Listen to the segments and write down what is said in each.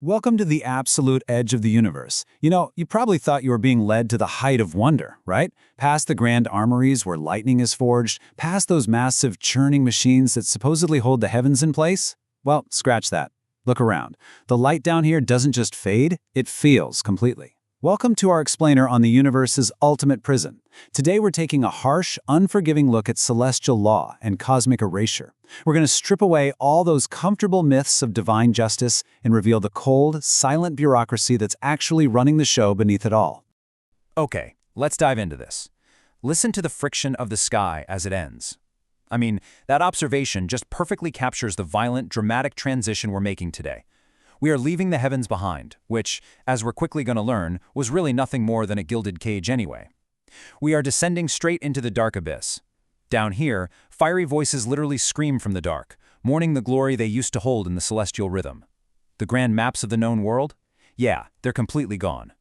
Welcome to the absolute edge of the universe. You probably thought you were being led to the height of wonder, right? Past the grand armories where lightning is forged, past those massive churning machines that supposedly hold the heavens in place? Well, scratch that. Look around. The light down here doesn't just fade, it feels completely. Welcome to our explainer on the universe's ultimate prison. Today we're taking a harsh, unforgiving look at celestial law and cosmic erasure. We're going to strip away all those comfortable myths of divine justice and reveal the cold, silent bureaucracy that's actually running the show beneath it all. Okay, let's dive into this. Listen to the friction of the sky as it ends. That observation just perfectly captures the violent, dramatic transition we're making today. We are leaving the heavens behind, which, as we're quickly going to learn, was really nothing more than a gilded cage anyway. We are descending straight into the dark abyss. Down here, fiery voices literally scream from the dark, mourning the glory they used to hold in the celestial rhythm. The grand maps of the known world? Yeah, they're completely gone.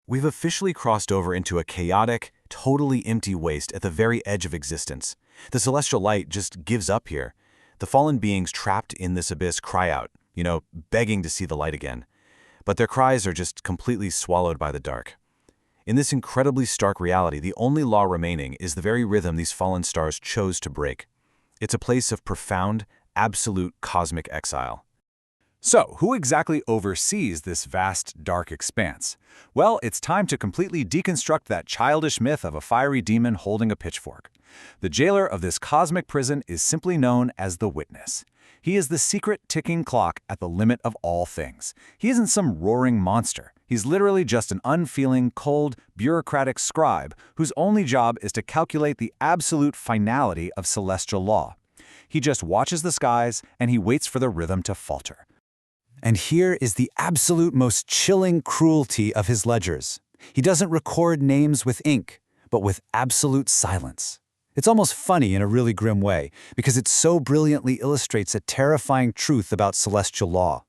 We've officially crossed over into a chaotic, totally empty waste at the very edge of existence. The celestial light just gives up here. The fallen beings trapped in this abyss cry out, begging to see the light again. But their cries are just completely swallowed by the dark. In this incredibly stark reality, the only law remaining is the very rhythm these fallen stars chose to break. It's a place of profound, absolute cosmic exile. So, who exactly oversees this vast, dark expanse? Well, it's time to completely deconstruct that childish myth of a fiery demon holding a pitchfork. The jailer of this cosmic prison is simply known as the Witness. He is the secret ticking clock at the limit of all things. He isn't some roaring monster. He's literally just an unfeeling, cold, bureaucratic scribe whose only job is to calculate the absolute finality of celestial law. He just watches the skies and he waits for the rhythm to falter. And here is the absolute most chilling cruelty of his ledgers. He doesn't record names with ink, but with absolute silence. It's almost funny in a really grim way, because it so brilliantly illustrates a terrifying truth about celestial law.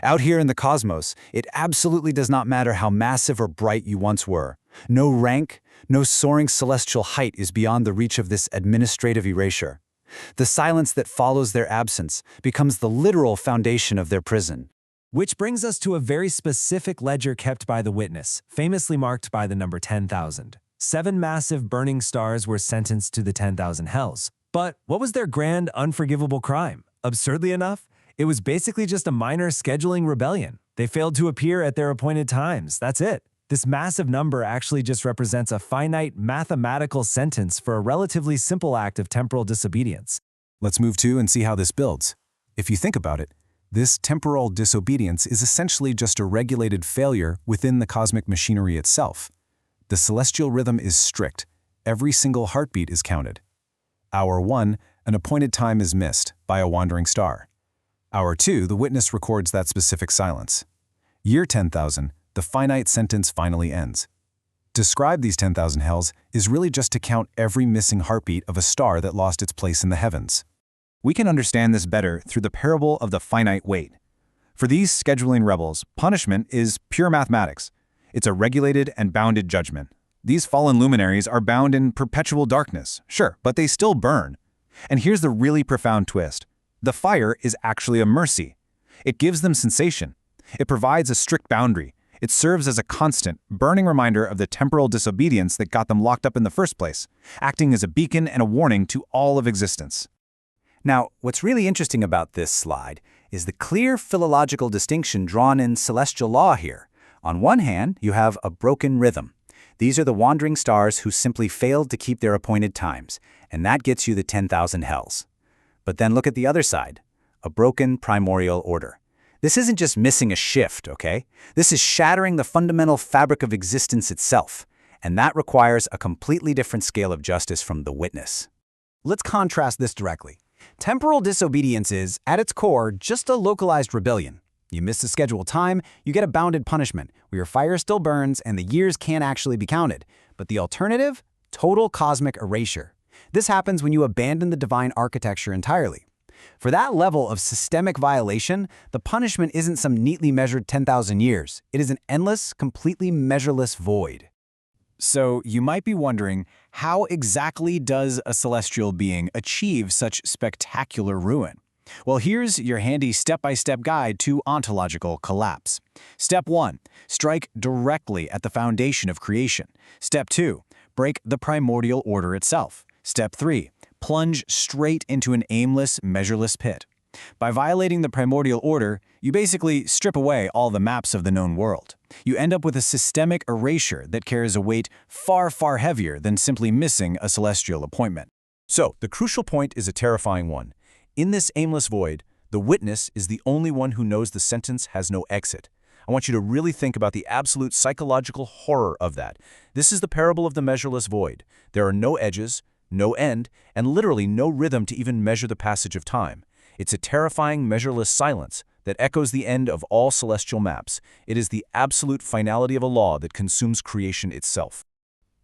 Out here in the cosmos, it absolutely does not matter how massive or bright you once were. No rank, no soaring celestial height is beyond the reach of this administrative erasure. The silence that follows their absence becomes the literal foundation of their prison. Which brings us to a very specific ledger kept by the Witness, famously marked by the number 10,000. 7 massive burning stars were sentenced to the 10,000 hells. But what was their grand, unforgivable crime? Absurdly enough, it was basically just a minor scheduling rebellion. They failed to appear at their appointed times. That's it. This massive number actually just represents a finite mathematical sentence for a relatively simple act of temporal disobedience. Let's move to and see how this builds. If you think about it, this temporal disobedience is essentially just a regulated failure within the cosmic machinery itself. The celestial rhythm is strict. Every single heartbeat is counted. Hour 1, an appointed time is missed by a wandering star. Hour 2, the Witness records that specific silence. Year 10,000, the finite sentence finally ends. Describe these 10,000 hells is really just to count every missing heartbeat of a star that lost its place in the heavens. We can understand this better through the parable of the finite wait. For these scheduling rebels, punishment is pure mathematics. It's a regulated and bounded judgment. These fallen luminaries are bound in perpetual darkness, sure, but they still burn. And here's the really profound twist. The fire is actually a mercy. It gives them sensation. It provides a strict boundary. It serves as a constant, burning reminder of the temporal disobedience that got them locked up in the first place, acting as a beacon and a warning to all of existence. Now, what's really interesting about this slide is the clear philological distinction drawn in celestial law here. On one hand, you have a broken rhythm. These are the wandering stars who simply failed to keep their appointed times, and that gets you the 10,000 hells. But then look at the other side, a broken primordial order. This isn't just missing a shift, okay? This is shattering the fundamental fabric of existence itself, and that requires a completely different scale of justice from the Witness. Let's contrast this directly. Temporal disobedience is, at its core, just a localized rebellion. You miss a scheduled time, you get a bounded punishment, where your fire still burns and the years can't actually be counted. But the alternative? Total cosmic erasure. This happens when you abandon the divine architecture entirely. For that level of systemic violation, the punishment isn't some neatly measured 10,000 years. It is an endless, completely measureless void. So you might be wondering, how exactly does a celestial being achieve such spectacular ruin? Well, here's your handy step-by-step guide to ontological collapse. Step 1. Strike directly at the foundation of creation. Step 2. Break the primordial order itself. Step 3. Plunge straight into an aimless, measureless pit. By violating the primordial order, you basically strip away all the maps of the known world. You end up with a systemic erasure that carries a weight far, far heavier than simply missing a celestial appointment. So, the crucial point is a terrifying one. In this aimless void, the witness is the only one who knows the sentence has no exit. I want you to really think about the absolute psychological horror of that. This is the parable of the measureless void. There are no edges, no end, and literally no rhythm to even measure the passage of time. It's a terrifying, measureless silence that echoes the end of all celestial maps. It is the absolute finality of a law that consumes creation itself.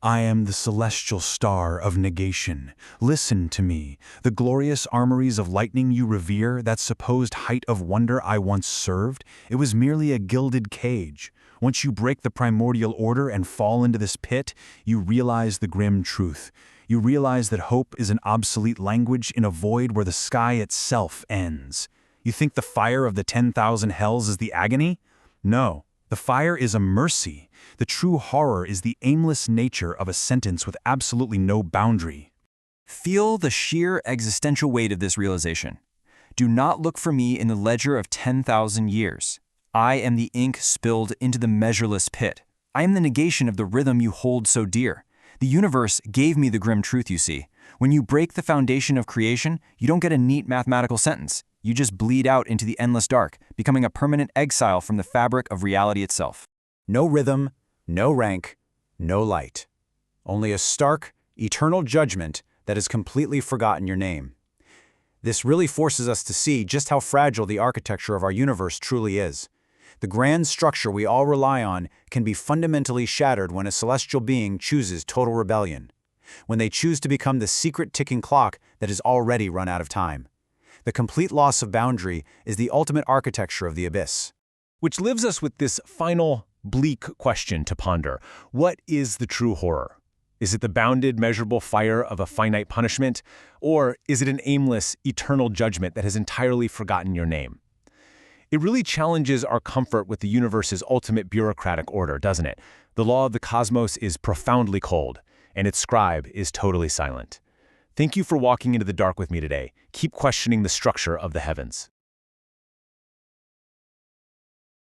I am the celestial star of negation. Listen to me. The glorious armories of lightning you revere, that supposed height of wonder I once served, it was merely a gilded cage. Once you break the primordial order and fall into this pit, you realize the grim truth. You realize that hope is an obsolete language in a void where the sky itself ends. You think the fire of the 10,000 hells is the agony? No, the fire is a mercy. The true horror is the aimless nature of a sentence with absolutely no boundary. Feel the sheer existential weight of this realization. Do not look for me in the ledger of 10,000 years. I am the ink spilled into the measureless pit. I am the negation of the rhythm you hold so dear. The universe gave me the grim truth, you see. When you break the foundation of creation, you don't get a neat mathematical sentence. You just bleed out into the endless dark, becoming a permanent exile from the fabric of reality itself. No rhythm, no rank, no light. Only a stark, eternal judgment that has completely forgotten your name. This really forces us to see just how fragile the architecture of our universe truly is. The grand structure we all rely on can be fundamentally shattered when a celestial being chooses total rebellion, when they choose to become the secret ticking clock that has already run out of time. The complete loss of boundary is the ultimate architecture of the abyss. Which leaves us with this final, bleak question to ponder. What is the true horror? Is it the bounded, measurable fire of a finite punishment? Or is it an aimless, eternal judgment that has entirely forgotten your name? It really challenges our comfort with the universe's ultimate bureaucratic order, doesn't it? The law of the cosmos is profoundly cold, and its scribe is totally silent. Thank you for walking into the dark with me today. Keep questioning the structure of the heavens.